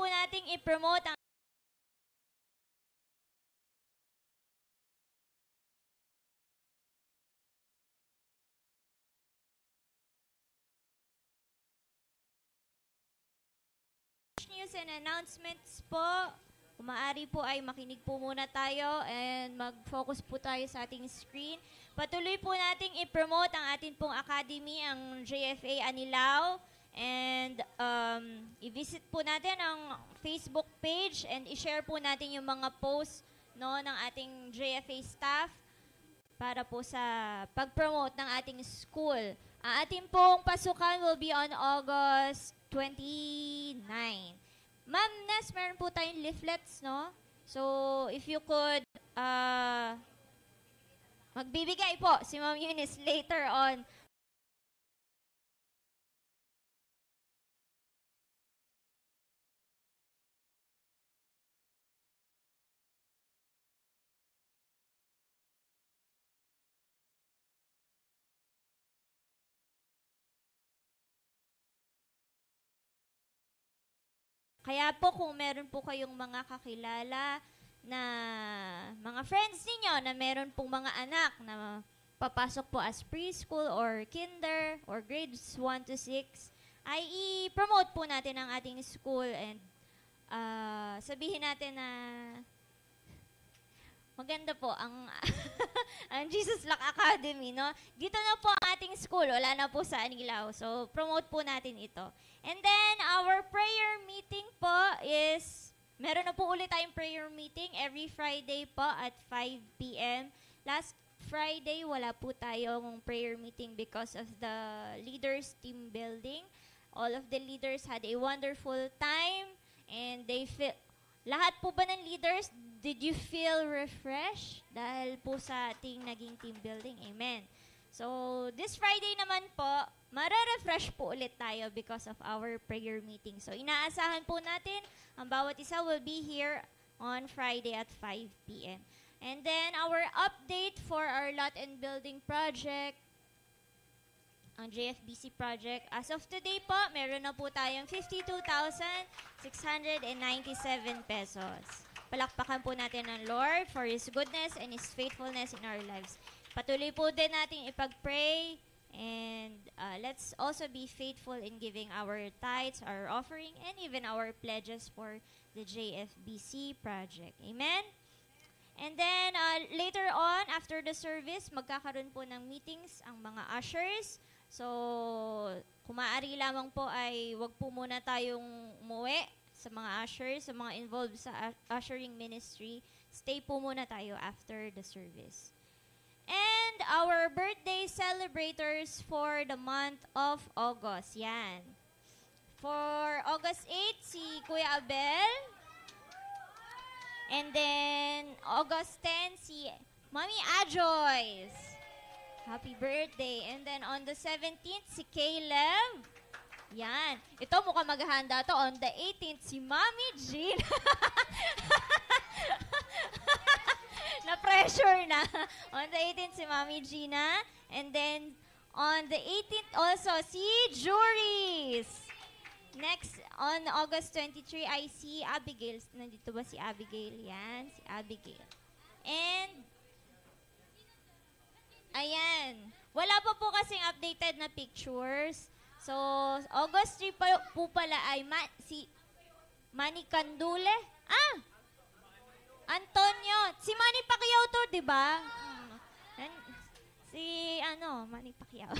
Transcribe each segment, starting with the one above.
po nating i-promote ang news and announcements po. Kung maaari po ay makinig po muna tayo and mag-focus po tayo sa ating screen. Patuloy po nating i-promote ang ating pong academy, ang JFA Anilao. And i-visit po natin ang Facebook page and i-share po natin yung mga posts no, ng ating JFA staff para po sa pag-promote ng ating school. Ang ating pong pasukan will be on August 29. Ma'am Nes, meron po tayong leaflets, no? So, if you could, magbibigay po si Ma'am Eunice later on. Kaya po kung meron po kayong mga kakilala na mga friends ninyo na meron pong mga anak na papasok po as preschool or kinder or grades 1 to 6, ay i-promote po natin ang ating school and sabihin natin na maganda po ang ang Jesus Lock Academy, no? Dito na po ang ating school, wala na po sa Anilao. So, promote po natin ito. And then, our prayer meeting po is, meron na po ulit tayong prayer meeting every Friday po at 5 p.m. Last Friday, wala po tayong prayer meeting because of the leaders team building. All of the leaders had a wonderful time and they feel, lahat po ba ng leaders, did you feel refreshed dahil po sa ating naging team building? Amen. So, this Friday naman po, mare-refresh po ulit tayo because of our prayer meeting. So, inaasahan po natin, ang bawat isa will be here on Friday at 5 p.m. And then, our update for our lot and building project, ang JFBC project. As of today po, meron na po tayong 52,697 pesos. Palakpakan po natin ang Lord for His goodness and His faithfulness in our lives. Patuloy po din natin ipag-pray and let's also be faithful in giving our tithes, our offering, and even our pledges for the JFBC project. Amen? And then, later on, after the service, magkakaroon po ng meetings ang mga ushers. So, kung maaari lamang po ay wag po muna tayong umuwi sa mga ushers, sa mga involved sa ushering ministry. Stay po muna tayo after the service. And our birthday celebrators for the month of August. Yan. For August 8, si Kuya Abel. And then, August 10, si Mami Ajoyce. Happy birthday. And then, on the 17th, si Caleb. Yan. Ito, mukhang maghahanda to. On the 18th, si Mami Jean. Na-pressure na. On the 18th, si Mami Gina. And then, on the 18th also, si Juris. Next, on August 23, I see Abigail. Nandito ba si Abigail? Yan, si Abigail. And, ayan. Wala pa po kasing updated na pictures. So, August 3 po pala ay si Manny Candule. Antonio. Si Manny Pacquiao to, di ba? Manny Pacquiao.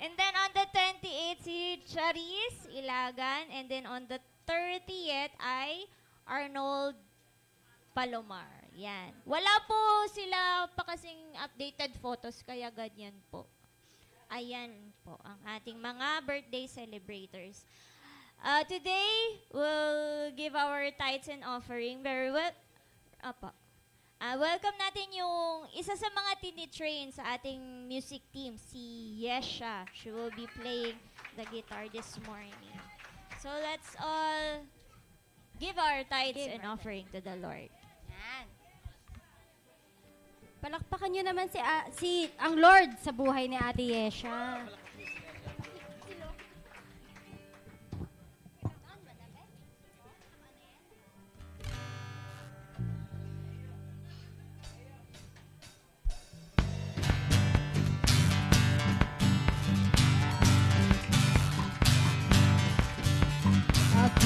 And then on the 28th, si Charis Ilagan. And then on the 30th ay Arnold Palomar. Yan. Wala po sila pa kasing updated photos, kaya ganyan po. Ayan po ang ating mga birthday celebrators. Today, we'll give our tithes and offering. Very well. Welcome natin yung isa sa mga tinitrain sa ating music team, si Yesha. She will be playing the guitar this morning. So let's all give our tithes and offering to the Lord. Yan. Palakpakan nyo naman ang Lord sa buhay ni Ate Yesha.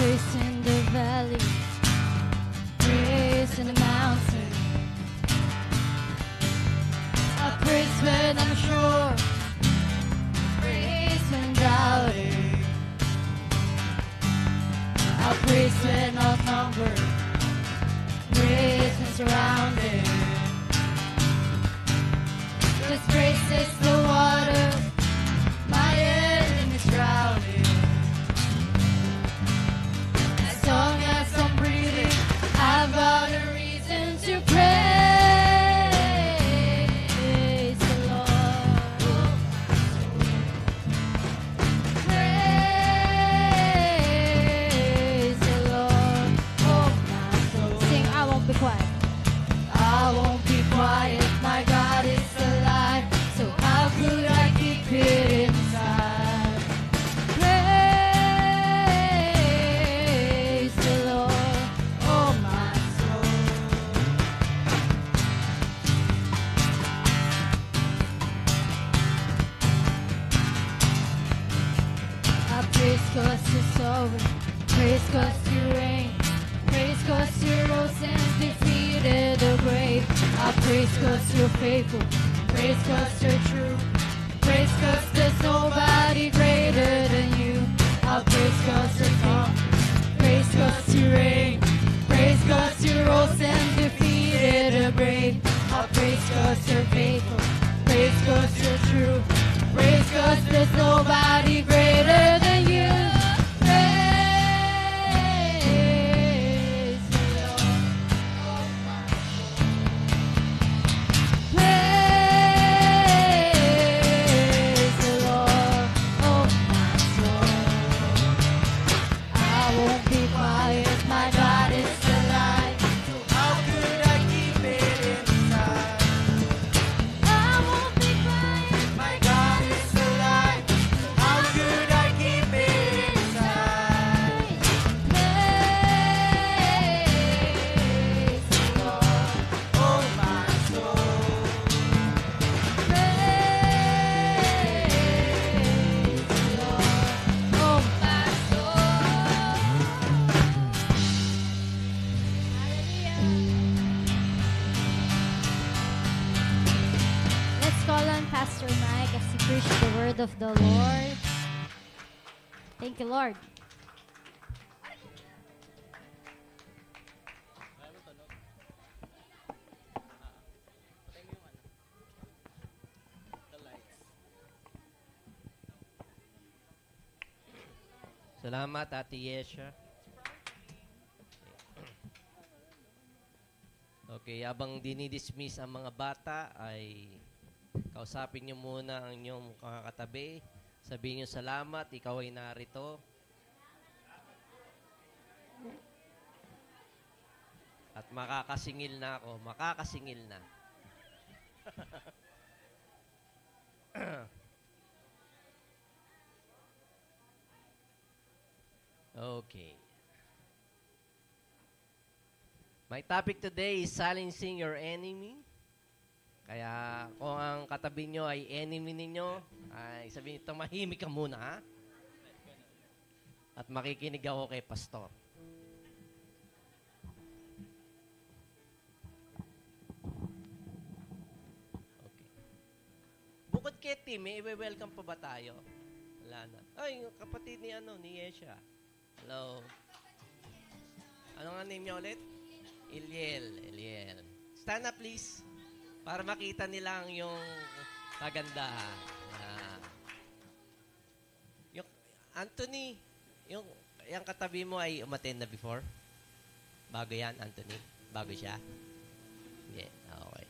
praise in the valley, praise in the mountain. I praise when I'm sure, praise when doubting. I praise when outnumbered, praise when surrounded. This praise is the water my enemies drowning. As long as I'm breathing, I've got a reason to praise the Lord. Praise the Lord, oh my soul. Sing, I won't be quiet. I won't be quiet, my God is alive, so how could I keep it inside? Praise the Lord, oh my soul. I praise 'cause you're sovereign, praise 'cause you reign, praise 'cause you rose and defeated the grave. I praise 'cause you're faithful, praise 'cause you're true, praise 'cause there's nobody greater than you. I praise 'cause you're strong, praise 'cause you reign, praise 'cause you rose and defeated the grave. I praise 'cause you're faithful, praise 'cause you're true, praise 'cause there's nobody greater than you. Praise the Lord, oh my soul. Praise the Lord, oh my soul. I won't be quiet, my God is alive, so how could I keep it inside? I won't be quiet, my God is alive, so how could I keep it inside? Praise the Lord, oh my soul. Praise the Lord, oh my soul. Let's call on Pastor Mike as he preaches the word of the Lord. Thank you, Lord. Salamat, Ate Yesha. Okay, habang dinidismiss ang mga bata, ay kausapin nyo muna ang inyong kakatabi. Sabihin nyo salamat, ikaw ay narito. At makakasingil na ako, makakasingil na. Okay. My topic today is silencing your enemy. Kaya kung ang katabi nyo ay enemy ninyo, ay sabihin nito, mahimik ka muna, ha? At makikinig ako kay Pastor. Okay. Bukod kay Tim, may i-welcome pa ba tayo? Wala na. Ay, yung kapatid ni Yesha. Hello. Ano nga name niya ulit? Iliel. Stand up, please. Para makita nila ang yung kagandahan. Yung Anthony, yung katabi mo ay umattend na before? Bago yan, Anthony? Bago siya? Yeah, okay.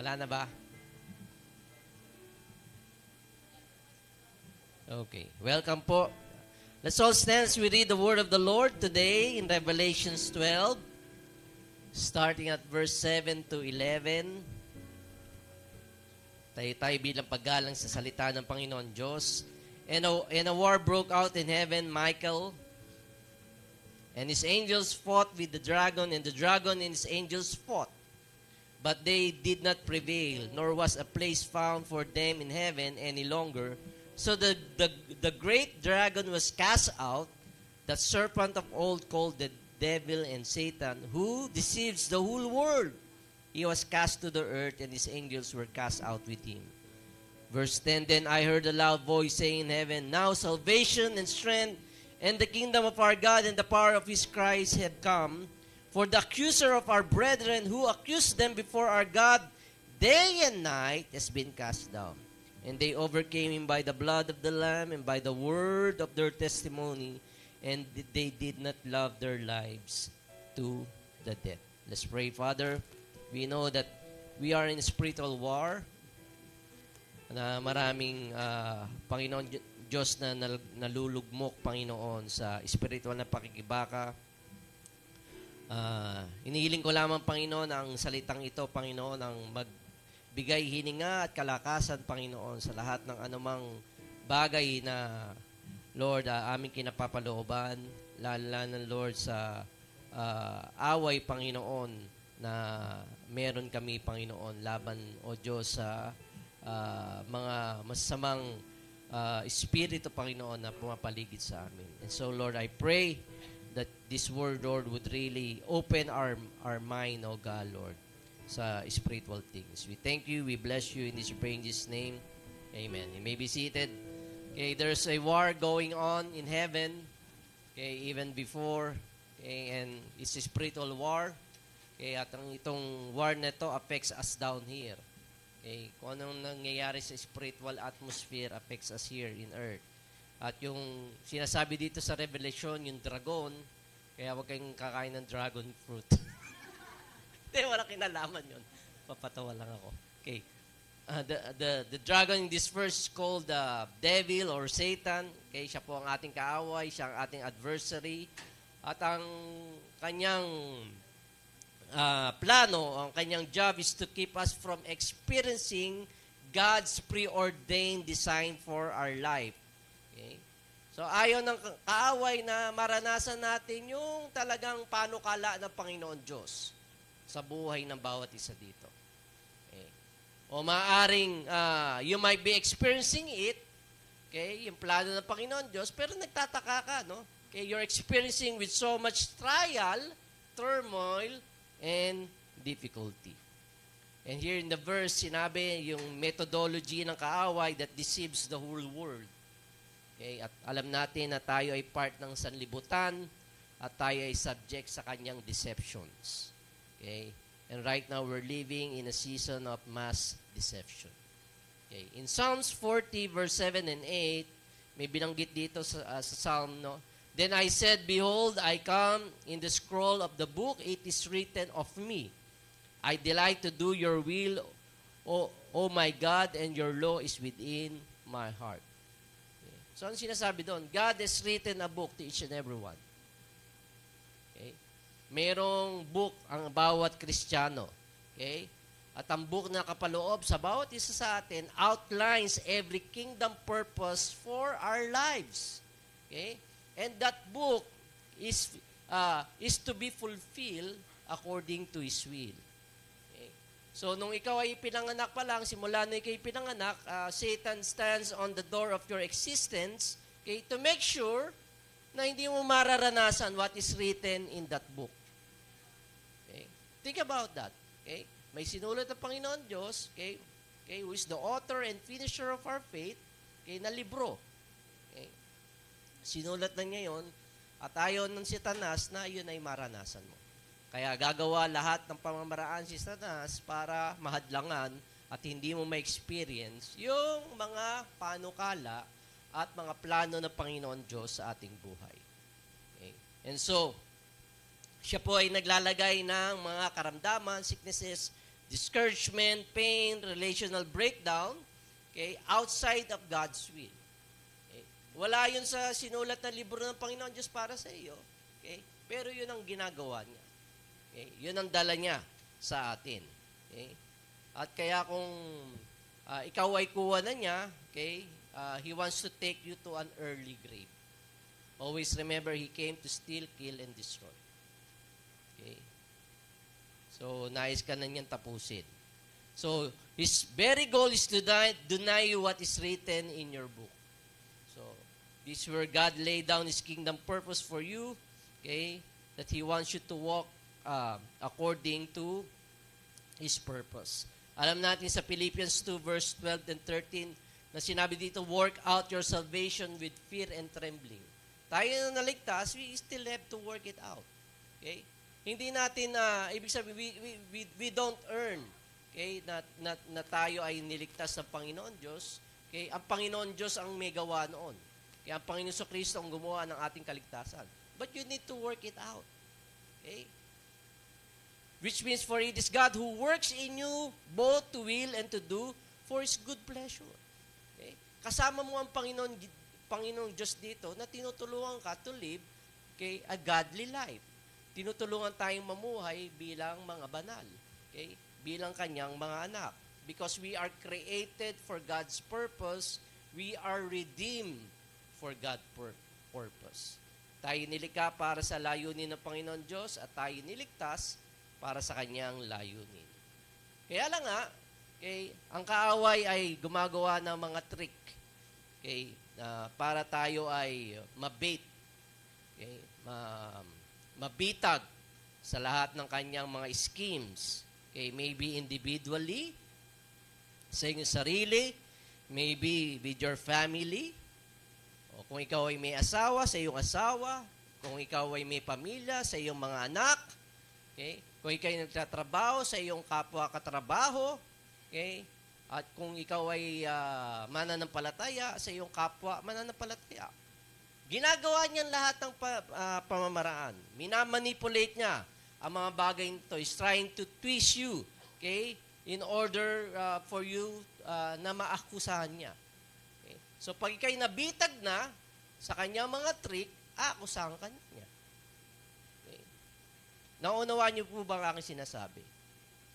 Wala na ba? Okay. Welcome po. Let's all stand as we read the word of the Lord today in Revelations 12, starting at verse 7 to 11. Tayo bilang paggalang sa salita ng Panginoon Diyos. And a war broke out in heaven. Michael and his angels fought with the dragon, and the dragon and his angels fought. But they did not prevail, nor was a place found for them in heaven any longer. So the great dragon was cast out, the serpent of old called the devil and Satan, who deceives the whole world. He was cast to the earth, and his angels were cast out with him. Verse 10, Then I heard a loud voice saying in heaven, Now salvation and strength and the kingdom of our God and the power of his Christ have come. For the accuser of our brethren who accused them before our God day and night has been cast down. And they overcame him by the blood of the Lamb and by the word of their testimony, and they did not love their lives to the death. Let's pray. Father, we know that we are in a spiritual war, na maraming Panginoon Diyos na nalulugmok, Panginoon, sa spiritual na pakikibaka. Inihiling ko lamang, Panginoon, ang salitang ito, Panginoon, ang magbigay hininga at kalakasan, Panginoon, sa lahat ng anumang bagay na, Lord, aming kinapapalooban, lalo, Lord, sa away, Panginoon, na meron kami, Panginoon, laban, O Diyos, sa mga masamang espiritu, Panginoon, na pumapaligid sa amin. And so, Lord, I pray that this word, Lord, would really open our mind, O God, Lord, sa spiritual things. We thank you, we bless you in this praying this name. Amen. You may be seated. Okay, there's a war going on in heaven, okay, even before, okay, and it's a spiritual war. Okay, at itong war na to affects us down here. Okay, kung anong nangyayari sa spiritual atmosphere affects us here in earth. At yung sinasabi dito sa Revelation, yung dragon, kaya huwag kayong kakain ng dragon fruit. Hindi, walang kinalaman yun. Papatawa lang ako. Okay. The dragon in this verse is called the devil or Satan. Okay, siya po ang ating kaaway, siya ang ating adversary. At ang kanyang plano, ang kanyang job is to keep us from experiencing God's preordained design for our life. Okay? So, ayaw ng kaaway na maranasan natin yung talagang panukala ng Panginoon Diyos sa buhay ng bawat isa dito. Okay? O maaaring, you might be experiencing it, okay, yung plano ng Panginoon Diyos, pero nagtataka ka, no? Okay, you're experiencing with so much trial, turmoil, and difficulty. And here in the verse, sinabi yung methodology ng kaaway that deceives the whole world. Okay, at alam natin na tayo ay part ng sanlibutan at tayo ay subject sa kanyang deceptions. Okay? And right now, we're living in a season of mass deception. Okay? In Psalms 40, verse 7 and 8, may binanggit dito sa Psalm, no? Then I said, Behold, I come in the scroll of the book, it is written of me. I delight to do your will, O my God, and your law is within my heart. Okay. So, ano sinasabi doon? God has written a book to each and every one. Okay. Merong book ang bawat Kristiyano. Okay. At ang book na kapaloob sa bawat isa sa atin outlines every kingdom purpose for our lives. Okay. And that book is to be fulfilled according to His will. Okay. So, nung ikaw ay pinanganak pa lang, simula na ikaw ay pinanganak, Satan stands on the door of your existence, okay, to make sure na hindi mo mararanasan what is written in that book. Okay. Think about that. Okay. May sinulat ng Panginoon Diyos, okay, okay, who is the author and finisher of our faith, okay, na libro. Sinulat na niya yun, at ayaw ng Satanas na yun ay maranasan mo. Kaya gagawa lahat ng pamamaraan si Satanas para mahadlangan at hindi mo ma-experience yung mga panukala at mga plano ng Panginoon Diyos sa ating buhay. Okay. And so, siya po ay naglalagay ng mga karamdaman, sicknesses, discouragement, pain, relational breakdown, okay, outside of God's will. Wala yun sa sinulat na libro ng Panginoon Diyos para sa iyo. Okay? Pero yun ang ginagawa niya. Okay? Yun ang dala niya sa atin. Okay? At kaya kung ikaw ay kuha na niya, okay, He wants to take you to an early grave. Always remember, He came to steal, kill, and destroy. Okay? So, nais ka na niyan tapusin. So, His very goal is to deny you what is written in your book. So, This is where God laid down His kingdom purpose for you. Okay? That He wants you to walk according to His purpose. Alam natin sa Philippians 2 verse 12 and 13 na sinabi dito, work out your salvation with fear and trembling. Tayo na naligtas, we still have to work it out. Okay? Hindi natin, ibig sabihin, we don't earn, okay, na tayo ay niligtas ng Panginoon Diyos. Okay? Ang Panginoon Diyos ang may gawa noon. Kaya ang Panginoon Kristo ang gumawa ng ating kaligtasan. But you need to work it out. Okay? Which means, for it is God who works in you both to will and to do for His good pleasure. Okay? Kasama mo ang Panginoong Diyos dito na tinutulungan ka to live, okay, a godly life. Tinutulungan tayong mamuhay bilang mga banal. Okay? Bilang Kanyang mga anak. Because we are created for God's purpose, we are redeemed for God's purpose. Tayo nilikha para sa layunin ng Panginoon Diyos at tayo niligtas para sa Kanyang layunin. Kaya lang okay, ang kaaway ay gumagawa ng mga trick, okay, para tayo ay mabait, okay, mabitag sa lahat ng kanyang mga schemes. Okay, maybe individually, sa inyong sarili, maybe with your family, o kung ikaw ay may asawa, sa iyong asawa, kung ikaw ay may pamilya, sa iyong mga anak, okay, kung ikaw ay nagtatrabaho sa iyong kapwa katrabaho, okay, at kung ikaw ay mananampalataya sa iyong kapwa mananampalataya. Ginagawa niya lahat ng pamamaraan. Minamanipulate niya ang mga bagay nito. He's trying to twist you, okay, in order for you na maakusahan niya. Okay? So pag ikay nabitag na sa kanyang mga trick, akusahan ka niya. Naunawaan niyo po ba ang aking sinasabi?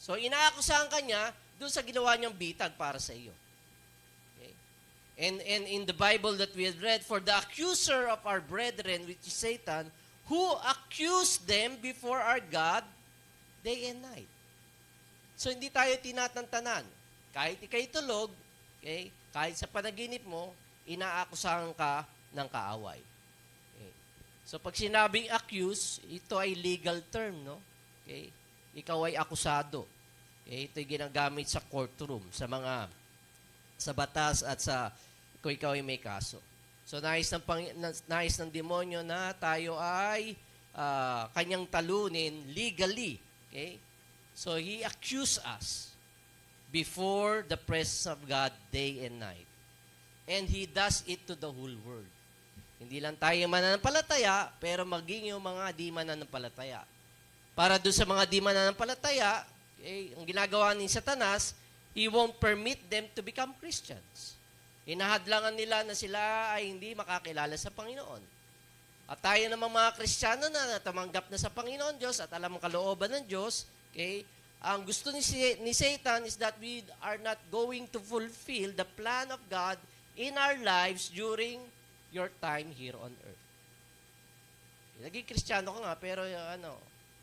So, inaakusahan ka niya doon sa ginawa niyang bitag para sa iyo. Okay? And in the Bible that we had read, for the accuser of our brethren, which is Satan, who accused them before our God day and night. So, hindi tayo tinatantanan. Kahit ikay tulog, okay, kahit sa panaginip mo, inaakusahan ka ng kaaway. So, pag sinabing accuse, ito ay legal term, no? Okay? Ikaw ay akusado. Okay? Ito ay ginagamit sa courtroom, sa batas at kung ikaw ay may kaso. So, nais ng demonyo na tayo ay kanyang talunin legally. Okay? So, he accused us before the presence of God day and night. And he does it to the whole world. Hindi lang tayo mananampalataya, pero maging yung mga di mananampalataya. Para doon sa mga di mananampalataya, ang ginagawa ni Satanas, he won't permit them to become Christians. Hinahadlangan nila na sila ay hindi makakilala sa Panginoon. At tayo namang mga Kristiyano na tumanggap na sa Panginoon Diyos at alam ang kalooban ng Diyos, okay, ang gusto ni Satan is that we are not going to fulfill the plan of God in our lives during your time here on earth. Naging Kristiyano ka nga, pero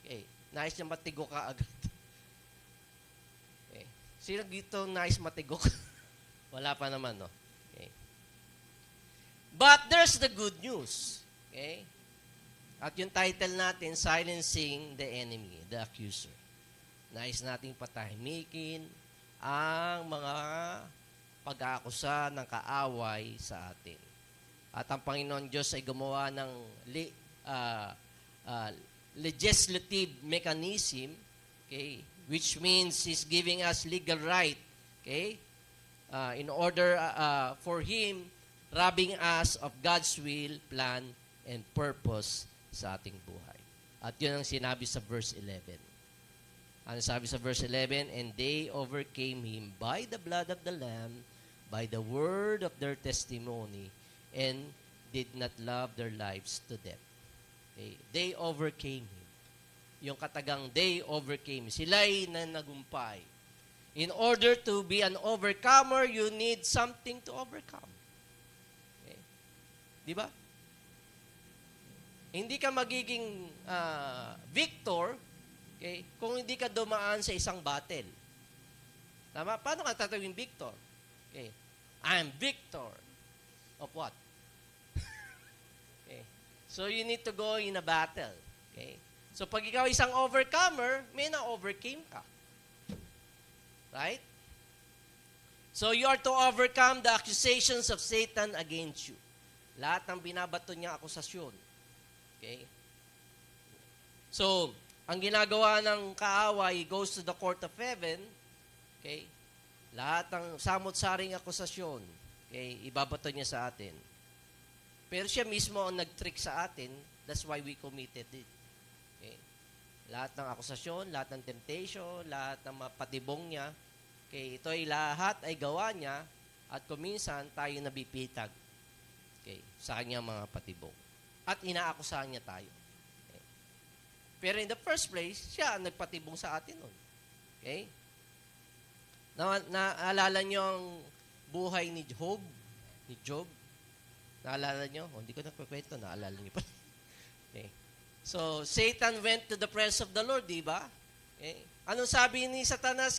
okay, nais niya matigo ka agad. Okay. Sino dito nais matigo ka? Wala pa naman, no? Okay. But there's the good news. Okay? At yung title natin, Silencing the Enemy, the Accuser. Nais nating patahimikin ang mga pag-aakusa ng kaaway sa atin. At ang Panginoon Diyos ay gumawa ng legislative mechanism, okay, which means He's giving us legal right, okay, in order for Him robbing us of God's will, plan, and purpose sa ating buhay. At yun ang sinabi sa verse 11. Ano sabi sa verse 11? And they overcame Him by the blood of the Lamb, by the word of their testimony, and did not love their lives to death. Okay? They overcame Him. Yung katagang they overcame. Sila'y nanagumpay. In order to be an overcomer, you need something to overcome. Okay? Di ba? Hindi ka magiging victor, okay, kung hindi ka dumaan sa isang battle. Tama? Paano ka tatawing victor? Okay. I'm victor of what? So you need to go in a battle. Okay? So pag ikaw isang overcomer, may na-overcame ka. Right? So you are to overcome the accusations of Satan against you. Lahat ng binabato niya akusasyon. Okay? So, ang ginagawa ng kaaway goes to the court of heaven. Okay? Lahat ng samot-saring akusasyon, okay, ibabato niya sa atin. Pero siya mismo ang nag-trick sa atin. That's why we committed it. Okay? Lahat ng akusasyon, lahat ng temptation, lahat ng patibong niya, okay, ito ay lahat ay gawa niya at kuminsan tayo nabipitag, okay, sa kanyang mga patibong. At inaakusahan niya tayo. Okay? Pero in the first place, siya ang nagpatibong sa atin nun. Okay? Naalala niyo ang buhay ni Job? Ni Job? Naalala niyo? Hindi ko nagpakwento. Naalala niyo pa. Okay. So, Satan went to the presence of the Lord, di ba? Okay. Anong sabi ni Satanas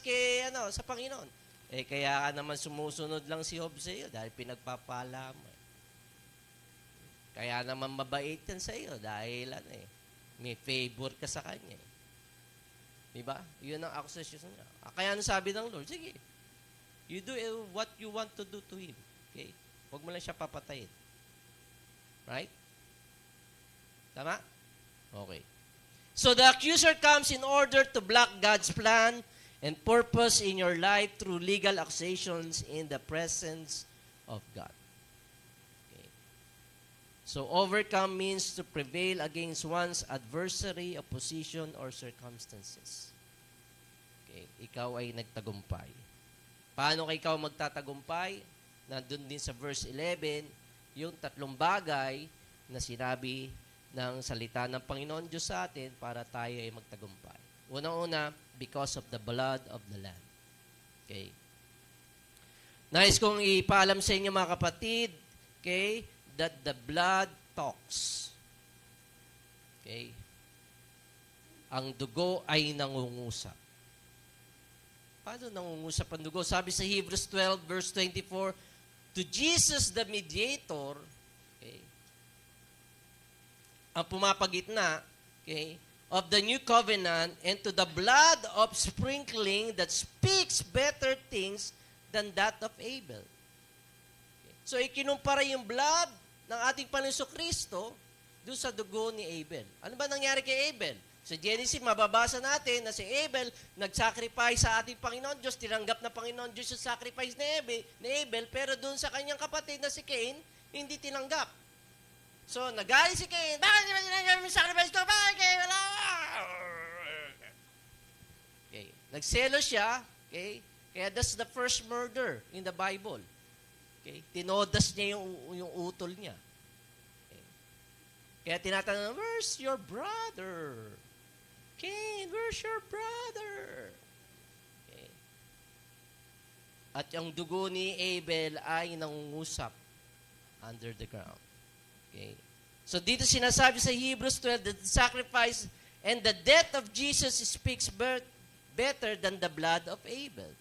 sa Panginoon? Kaya ka naman sumusunod lang si Job sa iyo dahil pinagpapala mo. Kaya naman mabait yan sa iyo dahil may favor ka sa kanya. Diba? Yun ang accusation niya. Kaya ano sabi ng Lord? Sige, you do what you want to do to him. Okay? Huwag mo lang siya papatayin. Right? Tama? Okay. So the accuser comes in order to block God's plan and purpose in your life through legal accusations in the presence of God. Okay. So overcome means to prevail against one's adversary, opposition, or circumstances. Okay. Ikaw ay nagtagumpay. Paano ka ikaw magtatagumpay? Nandun din sa verse 11, yung tatlong bagay na sinabi ng salita ng Panginoon Diyos sa atin para tayo ay magtagumpay. Unang-una, because of the blood of the Lamb. Okay? Nais kong ipaalam sa inyo mga kapatid, okay, that the blood talks. Okay? Ang dugo ay nangungusap. Paano nangungusap ang dugo? Sabi sa Hebrews 12 verse 24, to Jesus the mediator, okay, ang pumapagitna, okay, of the new covenant and to the blood of sprinkling that speaks better things than that of Abel. Okay. So, ikinumpara yung blood ng ating Panginoon Kristo doon sa dugo ni Abel. Ano ba nangyari kay Abel? Sa Genesis, mababasa natin na si Abel nag-sacrifice sa ating Panginoon Diyos, tinanggap na Panginoon Diyos yung sacrifice ni Abel, pero doon sa kanyang kapatid na si Cain, hindi tinanggap. So, nagalit si Cain, bakit di ba tinanggap yung sacrifice ko? Bakit kayo? Wala! Okay. Nagselos siya, okay? Kaya that's the first murder in the Bible. Okay? Tinodas niya yung utol niya. Okay. Kaya tinatanong, where's your brother? Cain, where's your brother? Okay. At yung dugo ni Abel ay nangungusap under the ground. Okay. So dito sinasabi sa Hebrews 12 that the sacrifice and the death of Jesus speaks better than the blood of Abel.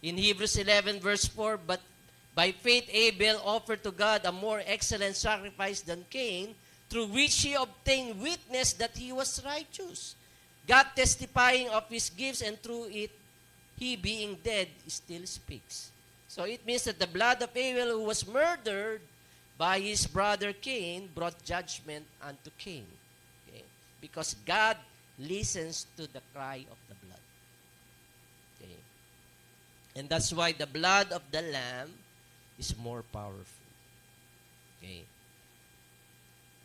In Hebrews 11 verse 4, but by faith Abel offered to God a more excellent sacrifice than Cain, through which he obtained witness that he was righteous, God testifying of his gifts, and through it, he being dead still speaks. So it means that the blood of Abel, who was murdered by his brother Cain, brought judgment unto Cain. Okay? Because God listens to the cry of the blood. Okay? And that's why the blood of the Lamb is more powerful. Okay?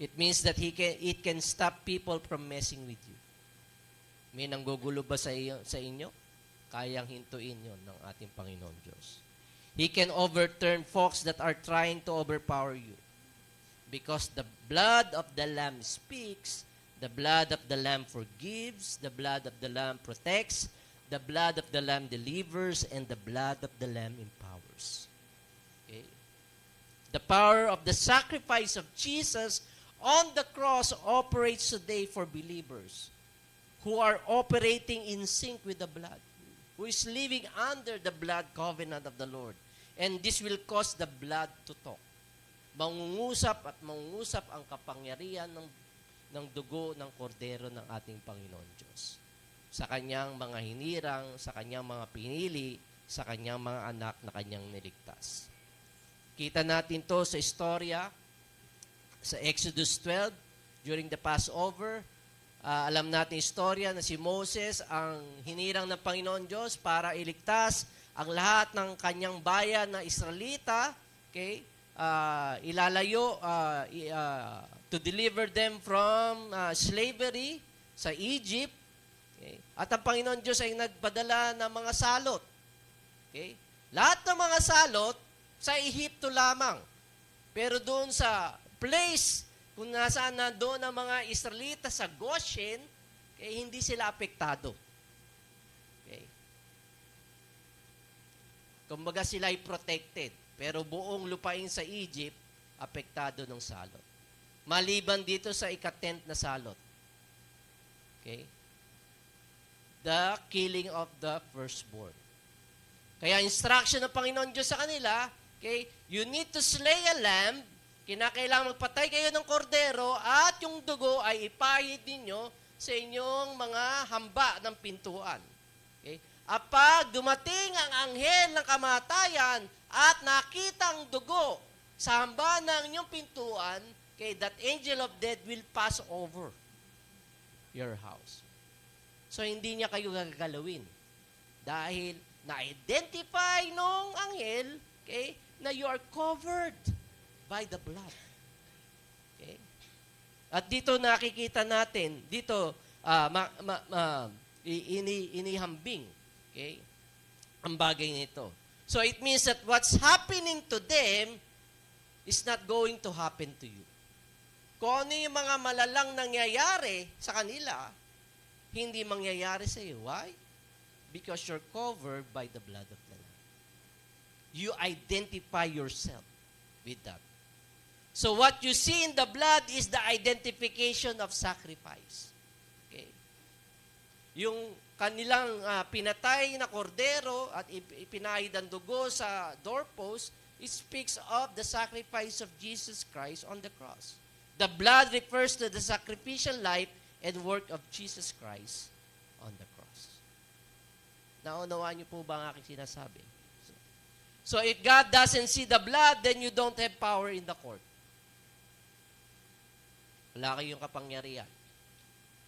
It means that it can stop people from messing with you. May nanggugulo ba sa inyo? Kayang hintuin yon ng ating Panginoon Diyos. He can overturn folks that are trying to overpower you. Because the blood of the Lamb speaks, the blood of the Lamb forgives, the blood of the Lamb protects, the blood of the Lamb delivers, and the blood of the Lamb empowers. Okay? The power of the sacrifice of Jesus on the cross operates today for believers who are operating in sync with the blood, who is living under the blood covenant of the Lord. And this will cause the blood to talk. mangungusap at mangungusap ang kapangyarihan ng dugo ng kordero ng ating Panginoon Diyos. Sa kanyang mga hinirang, sa kanyang mga pinili, sa kanyang mga anak na kanyang niligtas. Kita natin to sa istorya, sa Exodus 12, during the Passover. Alam natin istorya na si Moses ang hinirang ng Panginoon Diyos para iligtas ang lahat ng kanyang bayan na Israelita, okay? Ilalayo to deliver them from slavery sa Egypt. Okay? At ang Panginoon Diyos ay nagpadala ng mga salot. Okay? Lahat ng mga salot sa Ehipto lamang. Pero doon sa place kung nasaan na doon ang mga Israelita sa Goshen, okay, hindi sila apektado. Okay? Kumbaga sila ay protected. Pero buong lupain sa Egypt, apektado ng salot. Maliban dito sa ika-10th na salot. Okay? The killing of the firstborn. Kaya instruction ng Panginoon Diyos sa kanila, okay, you need to slay a lamb, kinakailangan magpatay kayo ng kordero, at yung dugo ay ipahid ninyo sa inyong mga hamba ng pintuan. Okay? At pag dumating ang anghel ng kamatayan at nakita ang dugo sa hamba ng inyong pintuan, okay, that angel of death will pass over your house. So, hindi niya kayo gagalawin. Dahil na-identify nung anghel, okay, na you are covered by the blood. Okay? At dito nakikita natin, dito, inihambing, okay, ang bagay nito. So, it means that what's happening to them is not going to happen to you. Kung ano yung mga malalang nangyayari sa kanila, hindi mangyayari sa iyo. Why? Because you're covered by the blood of the Lamb. You identify yourself with that. So what you see in the blood is the identification of sacrifice. Okay? Yung kanilang pinatay na kordero at ipinahid ang dugo sa doorpost, it speaks of the sacrifice of Jesus Christ on the cross. The blood refers to the sacrificial life and work of Jesus Christ on the cross. Naunawaan niyo po ba ang aking sinasabi? So if God doesn't see the blood, then you don't have power in the court. Wala kayong kapangyarihan.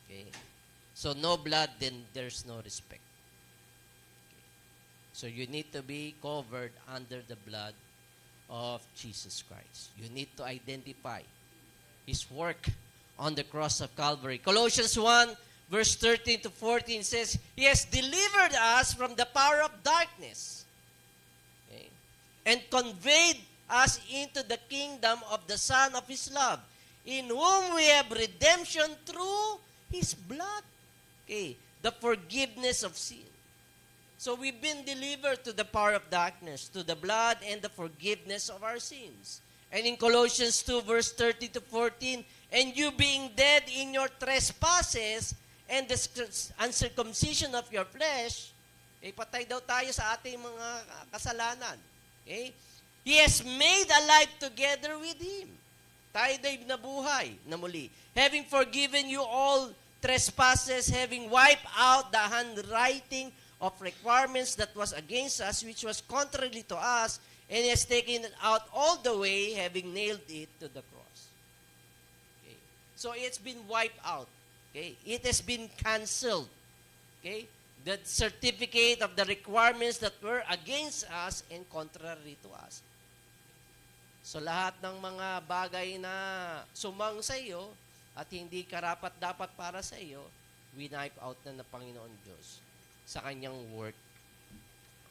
Okay? So no blood, then there's no respect. Okay. So you need to be covered under the blood of Jesus Christ. You need to identify His work on the cross of Calvary. Colossians 1, verse 13 to 14 says, He has delivered us from the power of darkness, okay, and conveyed us into the kingdom of the Son of His love, in whom we have redemption through His blood, okay, the forgiveness of sin. So we've been delivered to the power of darkness, to the blood and the forgiveness of our sins. And in Colossians 2, verse 30 to 14, and you being dead in your trespasses and the uncircumcision of your flesh, patay daw tayo sa ating mga kasalanan. Okay? He has made alive together with Him. Tayo da'y nabuhay na muli. Having forgiven you all trespasses, having wiped out the handwriting of requirements that was against us, which was contrary to us, and He has taken it out all the way, having nailed it to the cross. Okay? So it's been wiped out. Okay? It has been canceled. Okay? The certificate of the requirements that were against us and contrary to us. So lahat ng mga bagay na sumang sa iyo at hindi karapat-dapat para sa iyo, winipe out na ng Panginoon Diyos sa kanyang work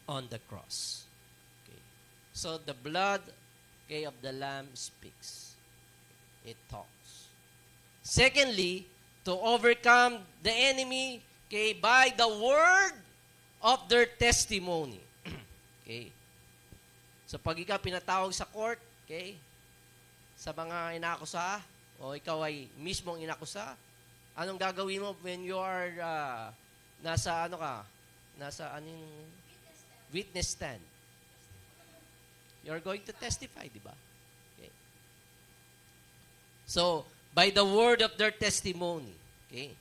on the cross. Okay. So the blood, okay, of the Lamb speaks. It talks. Secondly, to overcome the enemy, okay, by the word of their testimony. Okay. So pag ikaw pinatawag sa court, okay, sa mga inakusa, o ikaw ay mismong inakusa, anong gagawin mo when you are nasa witness stand? You're going to testify, di ba? Okay. So, by the word of their testimony. Okay?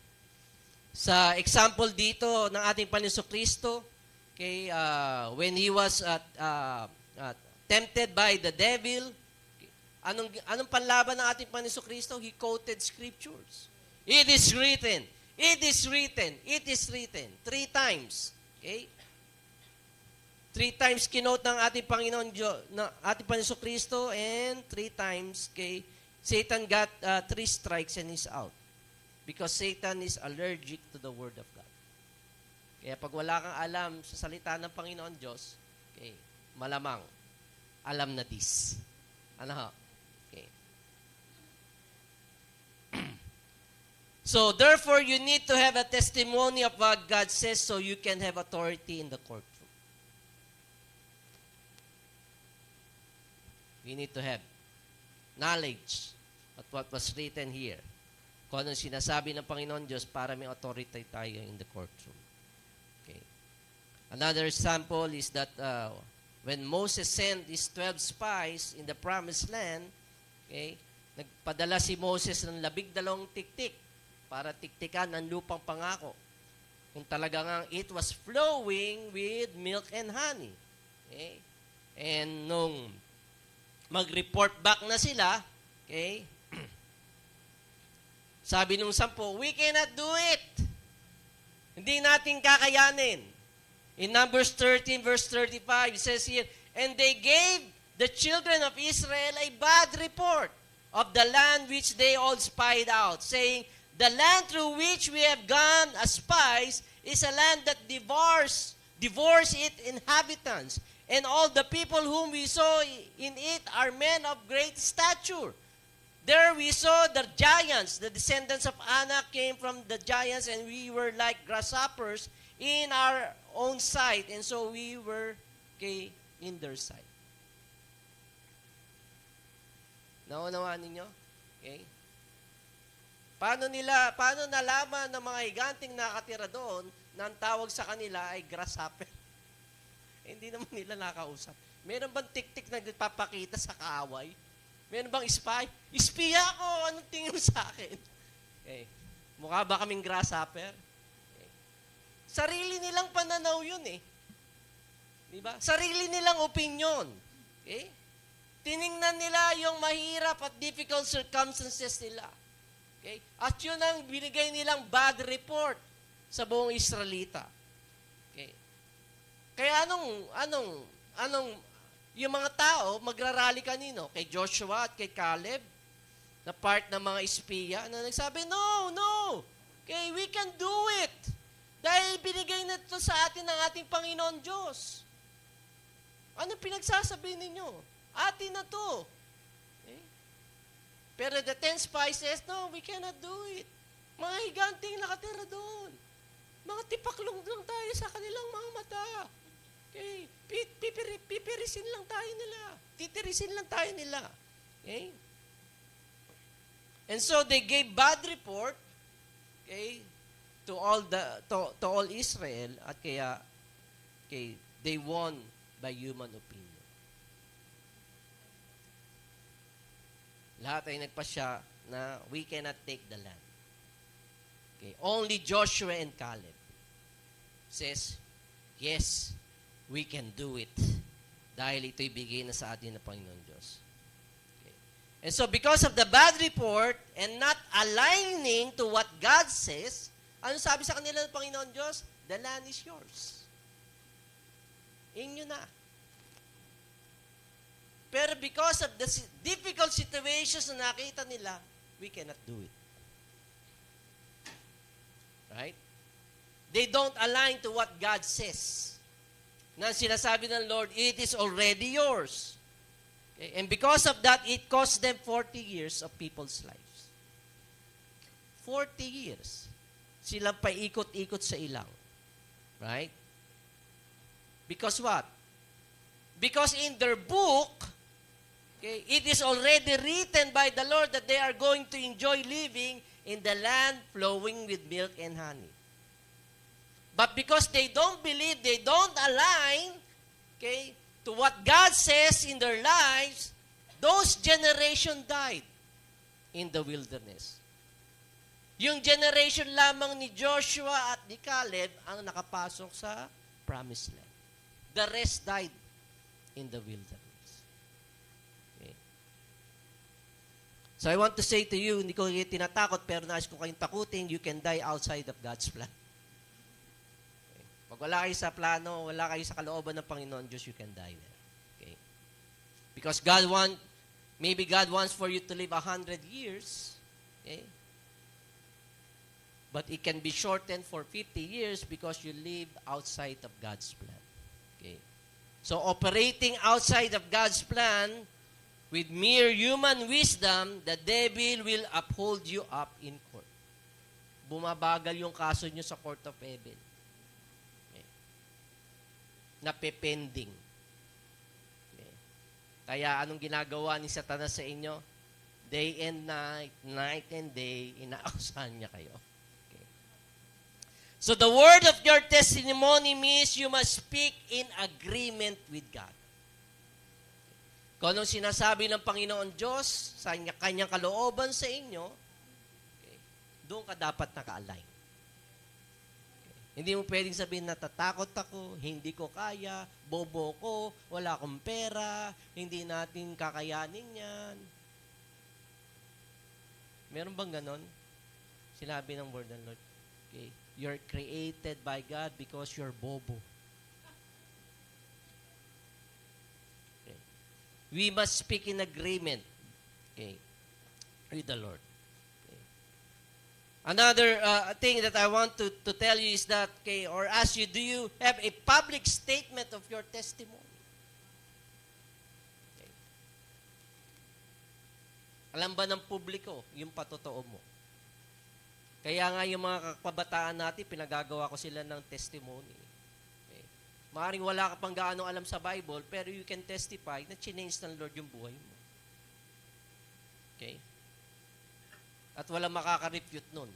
Sa example dito ng ating Panginoon Kristo, okay, when He was tempted by the devil, anong panlaban ng ating Panginoon Kristo? He quoted scriptures. It is written. It is written. It is written. 3 times. Okay? 3 times kinote ng ating ating Panginoon Kristo, and 3 times, okay, Satan got 3 strikes and he's out. Because Satan is allergic to the Word of God. Kaya pag wala kang alam sa salita ng Panginoon Diyos, okay, malamang, alam na this. Ano ho? Okay. So, therefore, you need to have a testimony of what God says so you can have authority in the courtroom. We need to have knowledge of what was written here. Kung anong sinasabi ng Panginoon Diyos para may authority tayo in the courtroom. Okay. Another example is that when Moses sent his 12 spies in the promised land, okay, nagpadala si Moses ng 12 tiktik para tiktikan ang lupang pangako. Kung talagang it was flowing with milk and honey. Okay? And nung mag-report back na sila, okay, sabi nung 10, we cannot do it. Hindi natin kakayanin. In Numbers 13, verse 35, it says here, and they gave the children of Israel a bad report of the land which they all spied out, saying, the land through which we have gone as spies is a land that devours its inhabitants. And all the people whom we saw in it are men of great stature. There we saw the giants. The descendants of Anak came from the giants, and we were like grasshoppers in our own sight. And so we were, okay, in their sight. Naunawaan ninyo? Okay? Paano nalaman ng mga higanting nakatira doon na ang tawag sa kanila ay grasshopper? Hindi naman nila nakausap. Meron bang tik-tik na nagpapakita sa kaaway? Meron bang spy? Espiya ako! Anong tingin mo sa akin? Okay. Mukha ba kaming grasshopper? Okay. Sarili nilang pananaw yun eh. Diba? Sarili nilang opinion. Okay? Tiningnan nila yung mahirap at difficult circumstances nila. Okay? At yun ang binigay nilang bad report sa buong Israelita. Okay? Kaya anong yung mga tao magrarally kanino? Kay Joshua at kay Caleb na part ng mga espiya na nagsabi, no, okay, we can do it. Dahil binigay na ito sa atin ng ating Panginoon Diyos. Ano pinagsasabi ninyo? Atin na to. Okay? Pero the 10 spies says, no, we cannot do it. Mga higanting nakatira doon. Mga tipaklong lang tayo sa kanilang mga mata. Okay? Pipirisin lang tayo nila. Titirisin lang tayo nila. Okay? And so they gave bad report, okay, to all Israel, at kaya okay, they won by human opinion. Lahat ay nagpasya na we cannot take the land. Okay, only Joshua and Caleb says, yes, we can do it. Dahil ito'y bigay na sa atin ng Panginoon Diyos. Okay. And so because of the bad report and not aligning to what God says, ano sabi sa kanila ng Panginoon Diyos? The land is yours. Inyo na. Pero because of the difficult situations na nakita nila, we cannot do it. Right? They don't align to what God says. Na sinasabi ng Lord, it is already yours. Okay? And because of that, it cost them 40 years of people's lives. 40 years. Silang paikot-ikot sa ilang. Right? Because what? Because in their book, okay, it is already written by the Lord that they are going to enjoy living in the land flowing with milk and honey. But because they don't believe, they don't align, okay, to what God says in their lives, those generation died. in the wilderness. Yung generation lamang ni Joshua at ni Caleb ang nakapasok sa promised land. The rest died in the wilderness. Okay. So I want to say to you, hindi ko kayo tinatakot, pero nais ko kayong takutin, you can die outside of God's plan. Okay. Pag wala kayo sa plano, wala kayo sa kalooban ng Panginoon Diyos, you can die there. Okay. Because maybe God wants for you to live 100 years. Okay. But it can be shortened for 50 years because you live outside of God's plan. Okay. So operating outside of God's plan with mere human wisdom, the devil will uphold you up in court. Bumabagal yung kaso nyo sa court of heaven. Okay. Napepending. Okay. Kaya anong ginagawa ni Satanas sa inyo? Day and night, night and day, inaakusahan niya kayo. So the word of your testimony means you must speak in agreement with God. Kung anong sinasabi ng Panginoon Diyos sa kanyang kalooban sa inyo, okay, doon ka dapat naka-align. Okay. Hindi mo pwedeng sabihin, natatakot ako, hindi ko kaya, bobo ko, wala akong pera, hindi natin kakayanin yan. Meron bang ganon? Sinabi ng word ng Lord. Okay. You're created by God because you're bobo. Okay. We must speak in agreement, okay, with the Lord. Okay. Another thing that I want to tell you is that, okay, or ask you, do you have a public statement of your testimony? Okay. Alam ba ng publiko yung patotoo mo? Kaya nga yung mga kabataan natin, pinagagawa ko sila ng testimony. Okay. Maaring wala ka pang gaano alam sa Bible, pero you can testify na chinange ng Lord yung buhay mo. Okay? At wala makaka-refute nun.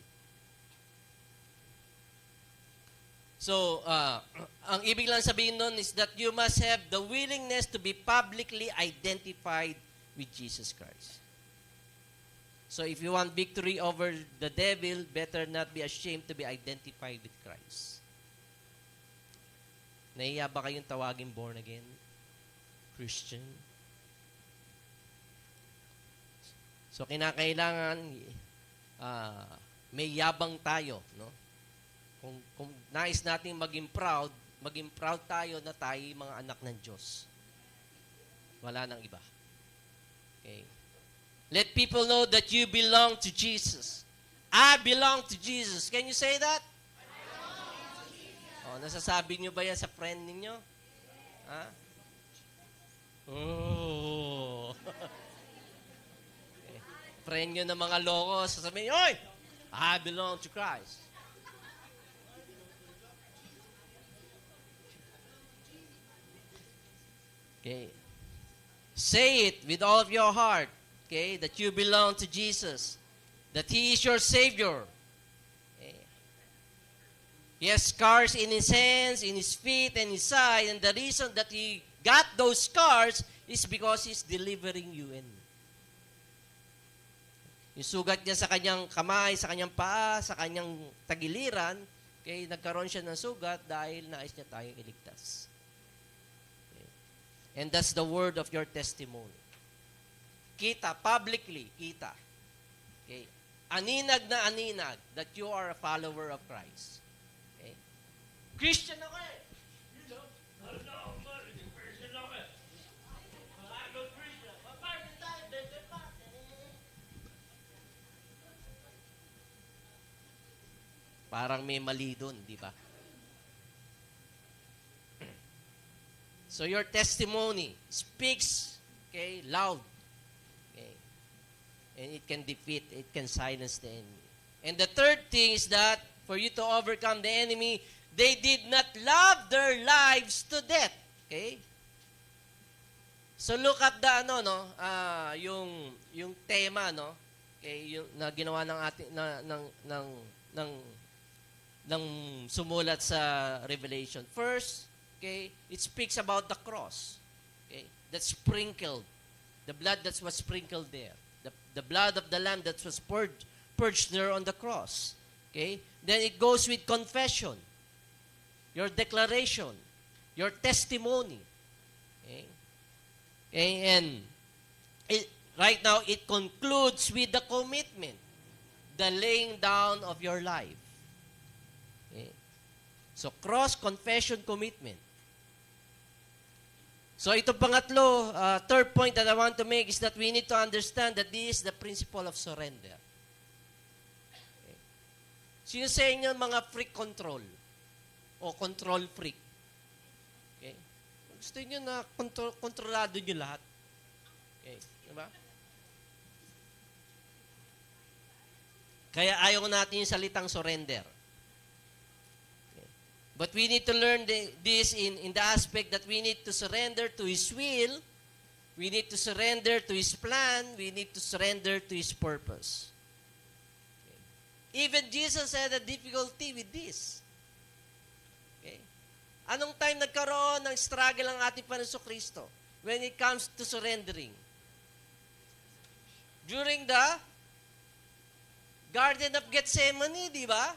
So, ang ibig lang sabihin nun is that you must have the willingness to be publicly identified with Jesus Christ. So if you want victory over the devil, better not be ashamed to be identified with Christ. Nahiya ba kayong tawagin born again? Christian? So kinakailangan may yabang tayo, no? Kung nais nating maging proud tayo na tayo mga anak ng Diyos. Wala nang iba. Okay? Let people know that you belong to Jesus. I belong to Jesus. Can you say that? Oh, nasasabi niyo ba yan sa friend ninyo? Ha? Oh. Okay. Friend nyo ng mga loko, sasabihin, oy! I belong to Christ. Okay. Say it with all of your heart. Okay, that you belong to Jesus, that He is your Savior. Okay. He has scars in His hands, in His feet, and His side, and the reason that He got those scars is because He's delivering you and me. Yung sugat niya sa kanyang kamay, sa kanyang paa, sa kanyang tagiliran, okay, nagkaroon siya ng sugat dahil nais niya tayong iligtas. Okay. And that's the word of your testimony. Kita, publicly, kita. Okay. Aninag na aninag that you are a follower of Christ. Okay. Christian ako eh. You know, I'm not a Christian ako eh. I'm a Christian. Maparte tayo, bebe pa. Parang may mali dun, di ba? So your testimony speaks, okay, loud. And it can defeat, it can silence the enemy. And the third thing is that for you to overcome the enemy, they did not love their lives to death. Okay? So look at the yung tema, no? Okay, yung na ginawa ng ating ng sumulat sa Revelation. First, okay, it speaks about the cross. Okay? That's sprinkled. The blood that was sprinkled there. The blood of the Lamb that was purged there on the cross. Okay? Then it goes with confession, your declaration, your testimony. Okay? And right now, it concludes with the commitment, the laying down of your life. Okay? So, cross, confession, commitment. So, ito pangatlo, third point that I want to make is that we need to understand that this is the principle of surrender. Okay? Sino sa inyo mga freak control? O control freak? Okay? Gusto nyo na kontrolado nyo lahat? Okay? Diba? Kaya ayaw natin yung salitang surrender. Okay. But we need to learn this in the aspect that we need to surrender to His will, we need to surrender to His plan, we need to surrender to His purpose. Okay. Even Jesus had a difficulty with this. Okay. Anong time nagkaroon ng struggle ang ating Panginoon Kristo when it comes to surrendering? During the Garden of Gethsemane, di ba?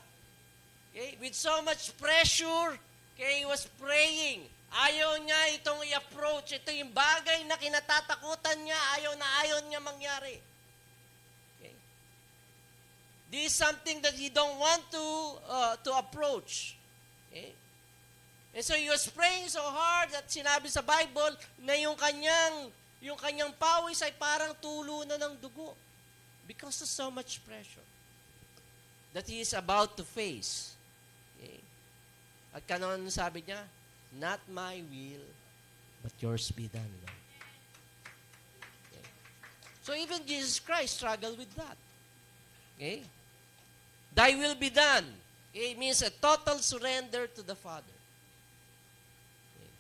Okay? With so much pressure, okay, he was praying. Ayaw niya itong i-approach. Ito yung bagay na kinatatakutan niya. Ayaw niya mangyari. Okay? This is something that he don't want to approach. Okay? And so he was praying so hard that sinabi sa Bible na yung kanyang pawis ay parang tulo na ng dugo because of so much pressure that he is about to face. Okay? At kanon sabi niya, not my will, but yours be done, Lord. Okay? So even Jesus Christ struggled with that. Okay? Thy will be done. Okay? It means a total surrender to the Father. Okay?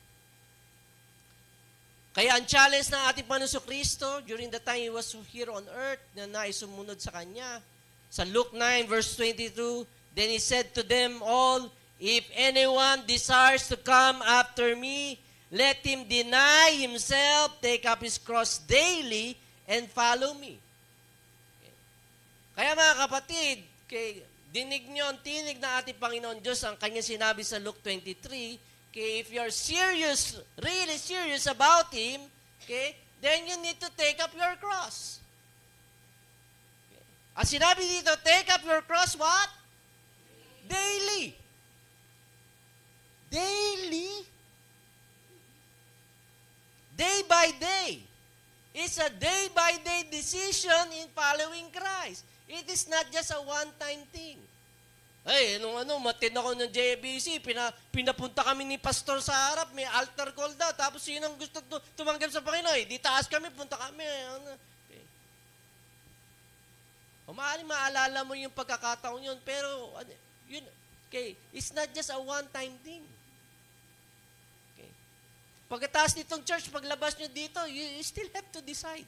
Kaya ang challenge ng ating Panginoon Kristo during the time He was here on earth na naisumunod sa Kanya, sa Luke 9 verse 22, then He said to them all, if anyone desires to come after me, let him deny himself, take up his cross daily, and follow me. Okay. Kaya mga kapatid, dinig nyo ang tinig na ating Panginoon Diyos, ang Kanya sinabi sa Luke 23, okay, if you're serious, really serious about Him, okay, then you need to take up your cross. At sinabi dito, take up your cross, what? Daily. Daily. Day by day. It's a day-by-day decision in following Christ. It is not just a one-time thing. Ay, matin ako ng JBC, pinapunta kami ni pastor sa harap, may altar call daw, tapos yun ang gusto tumanggap sa Panginoon. Di taas kami, punta kami. Maaaring maalala mo yung pagkakataon yun, pero yun, okay, it's not just a one-time thing. Okay. Pagkatapos nitong church, paglabas nyo dito, you still have to decide.